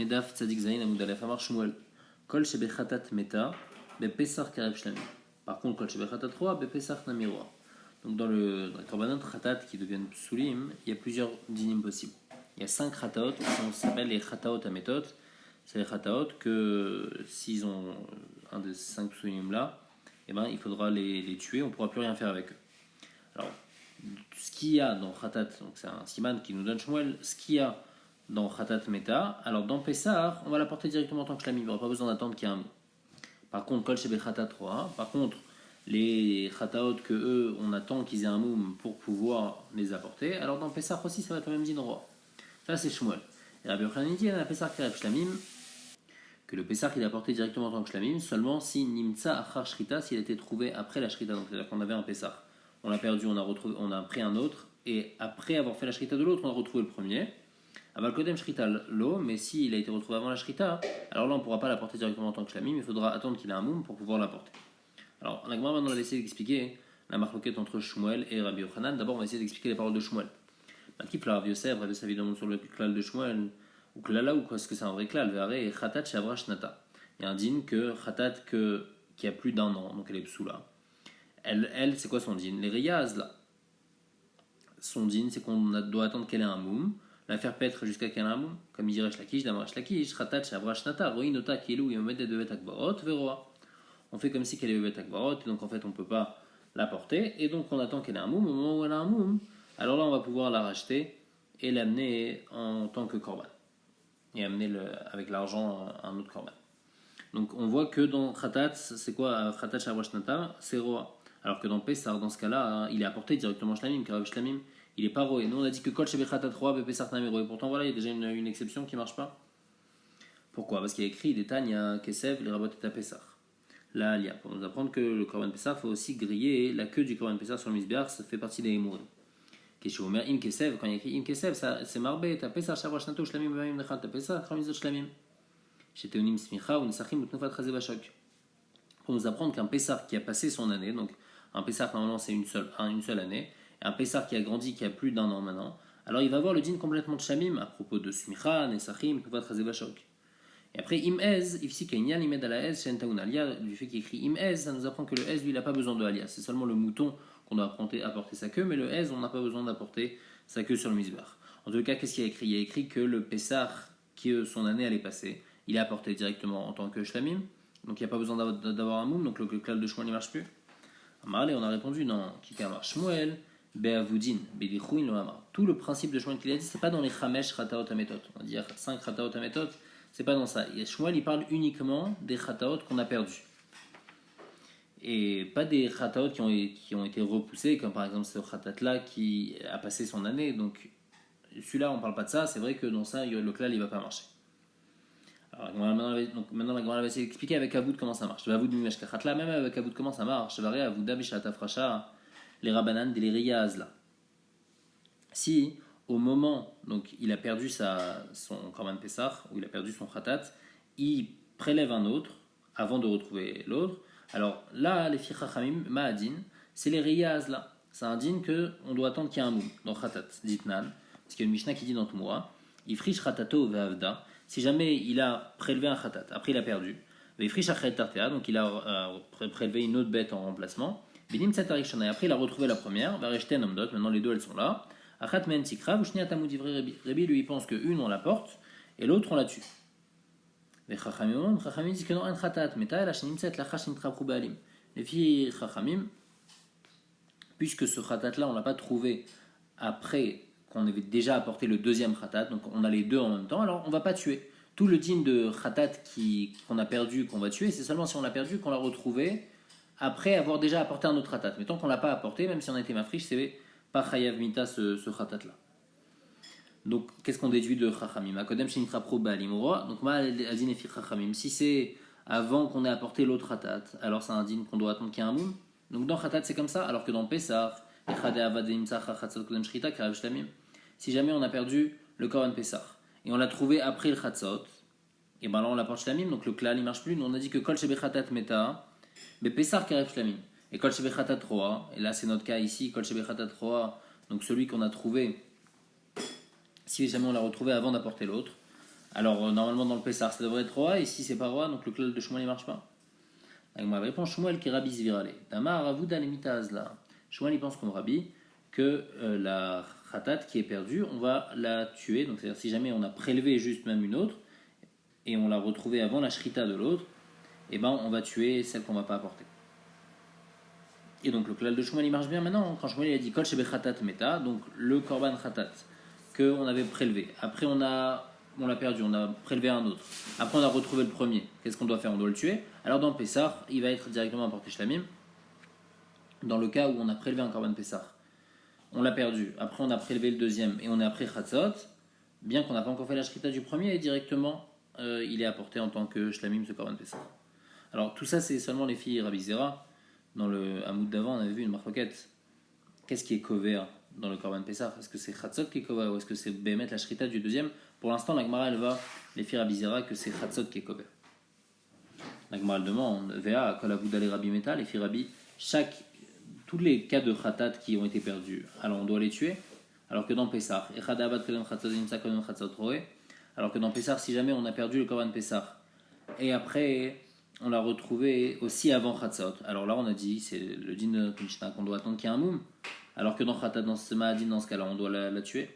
Nedaf Tzadik Zayin Amoud Aleph Amar Shmuel. Kol Shebechatat Meta, Bepesar Karev Shlamim. Par contre, Kol Shebechatat Roa, Bepesar Namiroa. Donc dans le Korbanot Khatat qui deviennent Soulim, il y a plusieurs dinim possibles. Il y a 5 Khataot qui s'appellent les Khataot Ametot. C'est les Khataot que s'ils ont un de ces 5 Soulim là, eh ben, il faudra les tuer, on ne pourra plus rien faire avec eux. Alors, ce qu'il y a dans Khatat, donc c'est un siman qui nous donne Shmuel, ce qu'il y a dans Khatat Meta, alors dans Pessah, on va l'apporter directement en tant que shlamim, il n'y aura pas besoin d'attendre qu'il y ait un mot. Par contre, Kol Shebe Khatat Roa, par contre, les Khataot que eux, on attend qu'ils aient un moum pour pouvoir les apporter, alors dans Pessah aussi, ça va être le même din Roa. Ça, c'est Shmuel. Et Rabbi Yochanan dit, a Pessah Karev Shlamim, que le Pessah il est apporté directement en tant que shlamim, seulement si Nimtsa Achar Shrita, s'il a été trouvé après la Shrita, donc c'est-à-dire qu'on avait un Pessah. On l'a perdu, on a pris un autre, et après avoir fait la Shrita de l'autre, on a retrouvé le premier. Aval Kodem Shrita l'eau, mais s'il a été retrouvé avant la Shrita, alors là on ne pourra pas l'apporter directement en tant que shlamim, il faudra attendre qu'il ait un moum pour pouvoir l'apporter. Alors, on a maintenant essayer d'expliquer la marloquette entre Shmuel et Rabbi Yochanan. D'abord, on va essayer d'expliquer les paroles de Shmuel. Matkif la Rabbi Yosef évidemment sur le klal de Shmuel, ou klala, ou quoi, est-ce que c'est un vrai klal, verre et Khatat Shavra Shnata. Il y a un din que Khatat qui a plus d'un an, donc elle est psoula. Elle, c'est quoi son din? Les riyaz là. Son din, c'est qu'on doit attendre qu'elle ait un moum, la faire paître jusqu'à qu'elle ait un moum, comme il dirait Shlakish, Damar Shlakish, Khatat Shavra Shnata, Roinota Kilu, Yomed de Bet Akbarot, Veroa. On fait comme si qu'elle est Bet Akbarot, et donc en fait on ne peut pas la porter, et donc on attend qu'elle ait un moum. Au moment où elle a un moum, alors là on va pouvoir la racheter et l'amener en tant que korban, et amener avec l'argent un autre korban. Donc on voit que dans Khatat, c'est quoi Khatat Shavashnata, c'est Roa. Alors que dans Pessar, dans ce cas-là, il est apporté directement Shlamim, car Shlamim, il est pas Roé. Nous on a dit que Kol Shebe Khatat Roa, Bepesar Nami Roé. Pourtant voilà, il y a déjà une exception qui ne marche pas. Pourquoi? Parce qu'il y a écrit, Détagne, Kesev, les Rabot et à Pessar. Là, il y a pour nous apprendre que le Korban Pessar, il faut aussi griller la queue du Korban Pessar sur le Misbeach, ça fait partie des Hémourim. Keshomer Im Kesev, quand il y a écrit Im Kesev, c'est Marbé, ta Pessar Shavashnato, Shlamim, Bamim, Nechal, ta Pessar, Kramizot Shlamim. Chez Théonim Smicha ou Nesachim ou Tnofat Razevachok. Pour nous apprendre qu'un Pessar qui a passé son année, donc un Pessar normalement c'est une seule année, et un Pessar qui a grandi, qui a plus d'un an maintenant, alors il va avoir le din complètement de Shamim à propos de Smicha, Nesachim, Tnofat Razevachok. Et après Imez, Ifsi Kainyan, Imed ala Ez, Shentaun Alia, du fait qu'il écrit Imez, ça nous apprend que le Ez lui il n'a pas besoin de Alia, c'est seulement le mouton qu'on doit apporter sa queue, mais le Ez on n'a pas besoin d'apporter sa queue sur le Mizbeach. En tout cas, qu'est-ce qu'il y a écrit? Il y a écrit que le Pessar, qui son année allait passer, il est apporté directement en tant que shlamim, donc il n'y a pas besoin d'avoir un moum, donc le klal de Shmuel ne marche plus. Amarle, on a répondu non, qui marche Shmuel, Be'avoudin, Be'dichouin lo amar. Tout le principe de Shmuel qu'il a dit, c'est pas dans les Chamesh Chataot Ametot. On va dire 5 Chataot Ametot, c'est pas dans ça. Et Shmuel, il parle uniquement des Chataot qu'on a perdus. Et pas des Chataot qui ont été repoussés, comme par exemple ce Chatat là qui a passé son année. Donc celui-là, on parle pas de ça, c'est vrai que dans ça, le klal, il va pas marcher. Alors, maintenant la Gemara va essayer d'expliquer avec Avoud comment ça marche. Avoud Mimeshkachatla, même avec Avoud comment ça marche. Varé Avouda Bishatafracha, les Rabanan, les Riyaz là. Si au moment, donc il a perdu son Korban Pessah, ou il a perdu son Khatat, il prélève un autre avant de retrouver l'autre. Alors là, les filles Chachamim, Ma'adin, c'est les Riyaz là. Ça indique qu'on doit attendre qu'il y ait un moum dans Khatat, Ditnan. Parce qu'il y a une Mishnah qui dit dans Toumura, Ifrish Khatato Ve'avda. Si jamais il a prélevé un khatat, après il a perdu, donc il a prélevé une autre bête en remplacement, après il a retrouvé la première, maintenant les deux elles sont là, Rebi lui il pense qu'une on la porte et l'autre on la tue. Les Chachamim disent que non, un khatat, les filles Chachamim, puisque ce khatat là on l'a pas trouvé après qu'on avait déjà apporté le deuxième khatat, donc on a les deux en même temps, alors on va pas tuer. Tout le din de khatat qu'on a perdu, qu'on va tuer, c'est seulement si on l'a perdu qu'on l'a retrouvé après avoir déjà apporté un autre khatat. Mais tant qu'on l'a pas apporté, même si on a été mafrish, c'est pas chayav mita ce khatat là. Donc qu'est-ce qu'on déduit de chachamim? Akodem shinitra pro baalim roa. Donc ma adin efi chachamim. Si c'est avant qu'on ait apporté l'autre khatat, alors c'est un din qu'on doit attendre qu'il y ait un moum. Donc dans khatat c'est comme ça, alors que dans Pessah, si jamais on a perdu le Korban Pessah et on l'a trouvé après le Chatzot, et ben là on l'apporte Shlamim, donc le klal il marche plus. Nous on a dit que Kol Shebe Khatat Meta, mais Pessah Karev Shlamim. Et Kol Shebe Khatat Roa, et là c'est notre cas ici, Kol Shebe Khatat Roa, donc celui qu'on a trouvé, si jamais on l'a retrouvé avant d'apporter l'autre, Alors, normalement, dans le Pessar, ça devrait être roi, et si c'est pas roi, donc le klal de Shmuel, il marche pas. La réponse Shmuel qui est Rabbi Zvirale. Damar Avouda Lemita Azla. Shmuel, il pense comme Rabbi que la khatat qui est perdue, on va la tuer. Donc, c'est-à-dire, si jamais on a prélevé juste même une autre, et on l'a retrouvée avant la shrita de l'autre, eh ben, on va tuer celle qu'on va pas apporter. Et donc, le klal de Shmuel, il marche bien maintenant. Quand Shmuel il a dit Kol Shebe Khatat Meta, donc le korban khatat qu'on avait prélevé. Après, on l'a perdu, on a prélevé un autre. Après, on a retrouvé le premier. Qu'est-ce qu'on doit faire? On doit le tuer. Alors, dans Pessah, il va être directement apporté shlamim. Dans le cas où on a prélevé un korban Pessah, on l'a perdu. Après, on a prélevé le deuxième et on est après Chatzot. Bien qu'on n'a pas encore fait la shrita du premier, et directement, il est apporté en tant que shlamim ce korban Pessah. Alors, tout ça, c'est seulement les filles Rabbi Zera. Dans le Hamoud d'avant, on avait vu une marloquette. Qu'est-ce qui est cover dans le Korban Pessah? Est-ce que c'est Chatzot qui est cover ou est-ce que c'est Bémet la Shrita du deuxième? Pour l'instant, la Gemara, elle va les filles Rabbi Zera que c'est Chatzot qui est cover. La Gemara, elle demande Vea, Kol Avouda les Rabbi Meta, les filles Rabbi, tous les cas de Khatat qui ont été perdus, alors on doit les tuer. Alors que dans Pessah, alors que dans Pessah, si jamais on a perdu le Korban Pessah, et après on l'a retrouvé aussi avant Chatzot. Alors là, on a dit, c'est le din de notre Mishnah qu'on doit attendre qu'il y ait un moum. Alors que dans Khatat, dans ce Ma'adin, dans ce cas-là, on doit la tuer.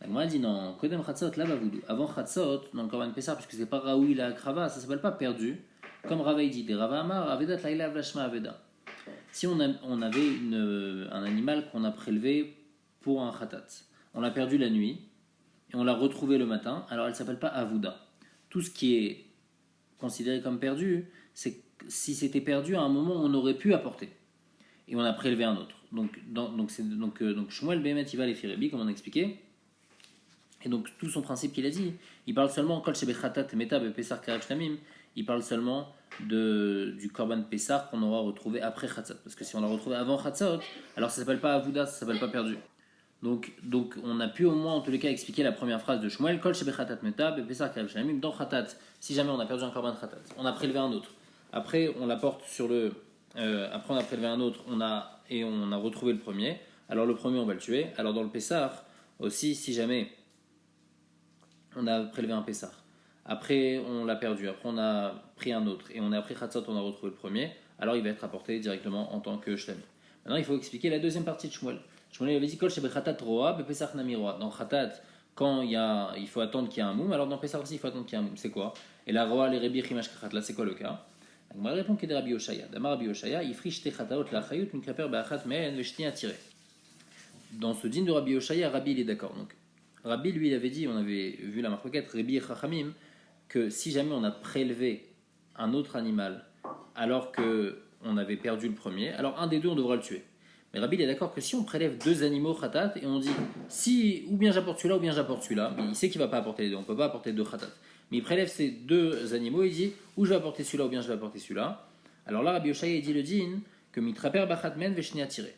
La Gemara dit non, Kodem Chatzot, là, Bavoudou. Avant Chatzot, dans le Korban Pessah, puisque c'est pas Raoui la Krava, ça s'appelle pas perdu. Comme Rava dit, des Rava Amar, Avedat Laila Vlashma Aveda. Si on avait un animal qu'on a prélevé pour un Khatat, on l'a perdu la nuit, et on l'a retrouvé le matin, alors elle s'appelle pas Avouda. Tout ce qui est considéré comme perdu, c'est si c'était perdu à un moment où on aurait pu apporter et on a prélevé un autre. Donc Shmuel Behemet il va les Firebi comme on a expliqué. Et donc tout son principe qu'il a dit, il parle seulement Kol Shebe Khatat Meta Be Pesach Karev Shlamim, il parle seulement du Korban Pessah qu'on aura retrouvé après Chatzot. Parce que si on l'a retrouvé avant Chatzot, alors ça s'appelle pas Avouda, ça s'appelle pas perdu. Donc on a pu au moins en tous les cas expliquer la première phrase de Shmuel Kol Shebe Khatat Meta Be Pesach Karev Shlamim. Dans Khatat, si jamais on a perdu un Korban Khatat, on a prélevé un autre. Après on l'apporte sur le après on a prélevé un autre, on a retrouvé le premier. Alors le premier on va le tuer. Alors dans le Pessah aussi, si jamais on a prélevé un Pessah, après on l'a perdu, après on a pris un autre et on a pris Chatzot, on a retrouvé le premier, alors il va être apporté directement en tant que Shlem. Maintenant il faut expliquer la deuxième partie de Shmuel. Shmuel avait dit Kol Shebe Khatat Roa Be Pesach Nami Roa. Dans Khatat, quand il faut attendre qu'il y ait un moum, alors dans Pessah aussi il faut attendre qu'il y ait un moum. C'est quoi? Et la Roa les Rebi Chimash Kachat, là c'est quoi le cas? La répond qu'il est Rabbi Oshaya. Damar Rabbi Oshaya, Ifrish Te Chataot La Chayut Min Kaper Be'achat Me'en Veshti Atire. Dans ce din de Rabbi Oshaya, Rabbi il est d'accord. Donc Rabbi lui il avait dit, on avait vu la marquette Rabbi et Chachamim, que si jamais on a prélevé un autre animal alors que on avait perdu le premier, alors un des deux on devra le tuer. Mais Rabbi il est d'accord que si on prélève deux animaux khatat et on dit si ou bien j'apporte celui-là ou bien j'apporte celui-là, mais il sait qu'il va pas apporter les deux, on peut pas apporter deux khatat. Mais il prélève ces deux animaux, il dit ou je vais apporter celui-là ou bien je vais apporter celui-là. Alors là Rabbi Oshaya il dit le din que mitraper bachat men veshni attiré,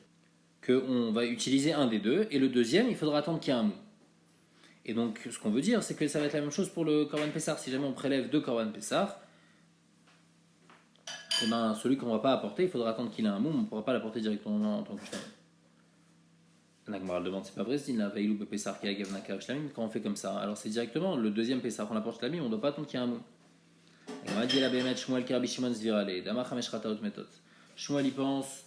que on va utiliser un des deux et le deuxième il faudra attendre qu'il y ait un mou. Et donc, ce qu'on veut dire, c'est que ça va être la même chose pour le Korban Pessah. Si jamais on prélève deux Korban Pessah, et ben, celui qu'on ne va pas apporter, il faudra attendre qu'il ait un moum, on ne pourra pas l'apporter directement en tant que shlamim. Nagmar demande, c'est pas vrai, c'est la Veilou Pessah qui a Gavna Karev Shlamim, quand on fait comme ça. Alors, c'est directement le deuxième Pessah qu'on apporte Shlamim, on ne doit pas attendre qu'il y ait un moum. On va dire la Behemet Shmuel Kerabi Shimon Zvirale, Damar Hamesh Rataot Metot. Shmuel, il pense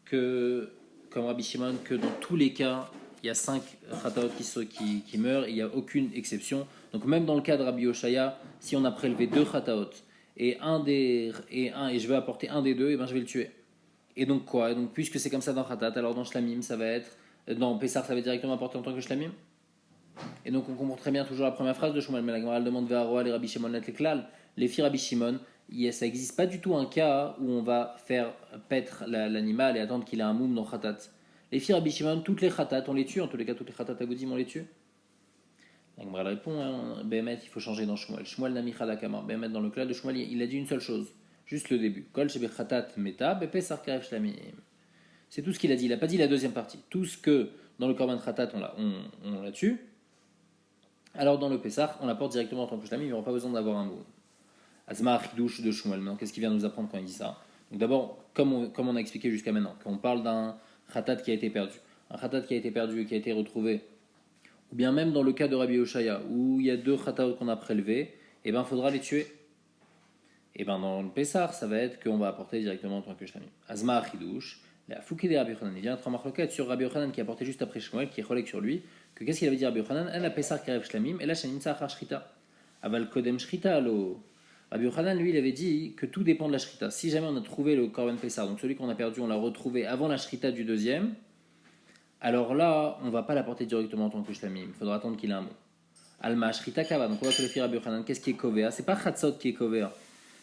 que, comme Rabbi Shimon, que dans tous les cas, il y a 5 khataot qui meurent, et il n'y a aucune exception. Donc même dans le cas de Rabbi Oshaya, si on a prélevé 2 khataot et je vais apporter un des deux, et ben je vais le tuer. Et donc quoi? Et donc puisque c'est comme ça dans khatat, alors dans shlamim ça va être, dans Pessah ça va être directement apporté en tant que shlamim. Et donc on comprend très bien toujours la première phrase de Shmuel, mais la Gemara demande vers Aroa les Rabbi Shimon net les klal, les filles Rabbi Shimon. Ça n'existe pas du tout un cas où on va faire paître l'animal et attendre qu'il ait un moum dans khatat. Les filles Rabbi Shimon, toutes les khatat, on les tue, en tous les cas, toutes les khatat agoudim, on les tue. La répond, hein, Behemet, il faut changer dans Shmuel. Shmuel nami chalakamar. Behemet, dans le clal de Shmuel, il a dit une seule chose, juste le début. Kol shebe khatat meta, bepesar karev shlamim. C'est tout ce qu'il a dit, il n'a pas dit la deuxième partie. Tout ce que dans le korban khatat, on la tue, alors dans le Pessah, on l'apporte directement en tant que shlamim, il n'y aura pas besoin d'avoir un mot. Azma achidouche de Shmuel, maintenant, qu'est-ce qu'il vient nous apprendre quand il dit ça? Donc d'abord, comme on a expliqué jusqu'à maintenant, quand on parle d'un khatat qui a été perdu, un khatat qui a été perdu et qui a été retrouvé, Ou bien même dans le cas de Rabbi Oshaya, où il y a 2 Khataot qu'on a prélevés, et ben il faudra les tuer. Et ben dans le Pessar, ça va être qu'on va apporter directement en tant que Shlamim. Azma Achidouche, la Fouki de Rabbi Yochanan. Il vient être en marloquette sur Rabbi Yochanan qui a apporté juste après Shmuel, qui est collègue sur lui, que qu'est-ce qu'il avait dit Rabbi Yochanan? Elle a Pessar Karev Shlamim, et là Shanimtsa Achar Shrita. Aval Kodem Shrita, lo. Rabbi Yochanan, lui, il avait dit que tout dépend de la Shrita. Si jamais on a trouvé le Korban Pessar, donc celui qu'on a perdu, on l'a retrouvé avant la Shrita du deuxième, alors là, on ne va pas l'apporter directement en tant que Shlamim. Il faudra attendre qu'il ait un mot. Alma Shrita Kava, donc on va qualifier Rabbi Yochanan. Qu'est-ce qui est Kovea? C'est pas Chatzot qui est Kovea.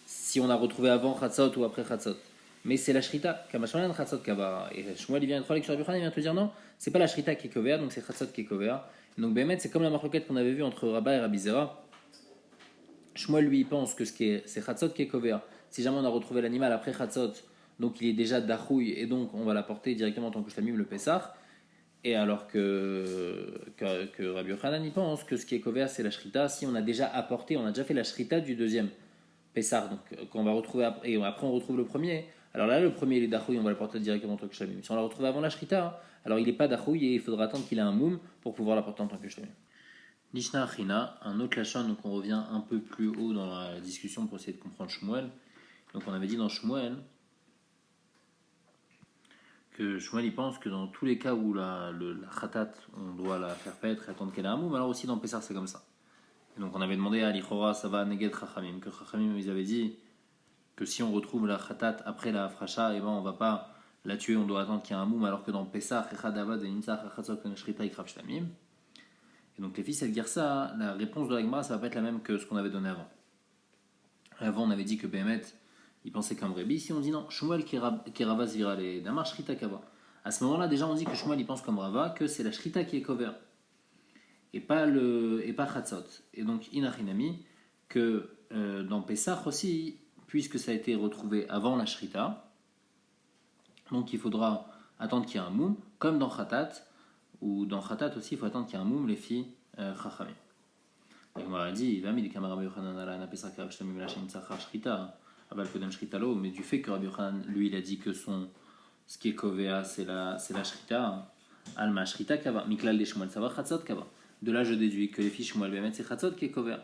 Si on a retrouvé avant Chatzot ou après Chatzot. Mais c'est la Shrita. Kamashmanan Chatzot Kava. Et Shmuel, il vient être sur Rabbi Yochanan, il vient te dire non, c'est pas la Shrita qui est Kovea, donc c'est Chatzot qui est Kovea. Donc Bémet, c'est comme la marloquette qu'on avait vue entre Rabba et Rabbi Zera. Shmuel, lui, il pense que c'est Chatzot qui est Kovea. Si jamais on a retrouvé l'animal après Chatzot, donc il est déjà Dachouille, et donc on va l'apporter directement en tant que Shlamim, le Pessah. Et alors que Rabbi Yochanan, il pense que ce qui est Kovea, c'est la Shrita. Si on a déjà apporté, on a déjà fait la Shrita du deuxième Pessah, donc qu'on va retrouver après, et après on retrouve le premier. Alors là, le premier, il est Dachouille, on va le porter directement en tant que Shlamim. Si on l'a retrouvé avant la Shrita, alors il n'est pas Dachouille, et il faudra attendre qu'il ait un moum pour pouvoir l'apporter en tant que Shlamim. Nishna Achina, un autre lachon, donc on revient un peu plus haut dans la discussion pour essayer de comprendre Shmuel. Donc on avait dit dans Shmuel que Shmuel il pense que dans tous les cas où la khatat, on doit la faire paître et attendre qu'elle ait un moum, alors aussi dans Pessar c'est comme ça. Et donc on avait demandé à l'Ichora, ça va neged Chachamim, que Chachamim ils avaient dit que si on retrouve la khatat après la fracha, et ben on va pas la tuer, on doit attendre qu'il y ait un moum, alors que dans Pessar, Echad et Nimtzach, Chatzot, Shrita, Ikrav Shlamim. Et donc les fils de Gersa, la réponse de la Gemara, ça va pas être la même que ce qu'on avait donné avant. Avant, on avait dit que Béhémet, il pensait comme Rébi. Ici, on dit non, Shmuel qui est Rava Zvira, les Damar Shrita Kava. À ce moment-là, déjà, on dit que Shmuel, il pense comme Rava, que c'est la Shrita qui est cover, et pas Chatzot. Et donc, Inachinami, que dans Pessah aussi, puisque ça a été retrouvé avant la Shrita, donc il faudra attendre qu'il y ait un moum, comme dans Khatat, ou dans Khatat aussi, il faut attendre qu'il y ait un moum, les filles Chachamim. La Gemara dit, mais du fait que Rabbi Yochanan, lui, il a dit que ce qui est Kovea, c'est la Shrita, Alma Shrita Kava, Miklal des Shmuel, ça va Chatzot Kava. De là, je déduis que les filles Shmuel, c'est Chatzot qui est Kovea.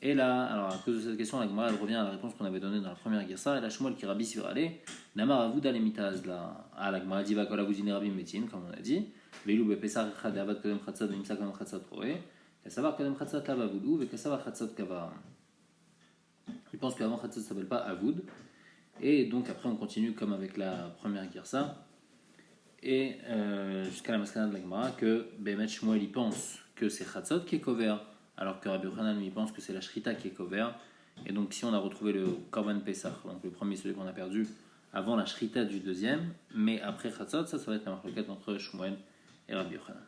Et là, alors à cause de cette question, la Gemara, elle revient à la réponse qu'on avait donnée dans la première Gersa, et la Shmuel qui Rabbi Svirale, Namar Avouda les mitaz là. Ah, la Gemara dit, va kol avudine Rabbi Metin, comme on a dit, Veilou Bepesar Echad Avad Kodem Chatzot, Nimsa Kodem Chatzot Roé. Savoir Kodem Chatzot Lava Avoudou, et Savoir Chatzot Kava. Il pense qu'avant Chatzot ne s'appelle pas Avoud. Et donc après on continue comme avec la première Girsa. Et jusqu'à la maskana de la Gemara que Bémet Shmuel il pense que c'est Chatzot qui est couvert, alors que Rabbi Yochanan lui pense que c'est la Shrita qui est couvert. Et donc si on a retrouvé le Korban Pesach, donc le premier, celui qu'on a perdu, avant la Shrita du deuxième, mais après Chatzot, ça va être la marquette entre Shmuel et Rabbi Yochanan.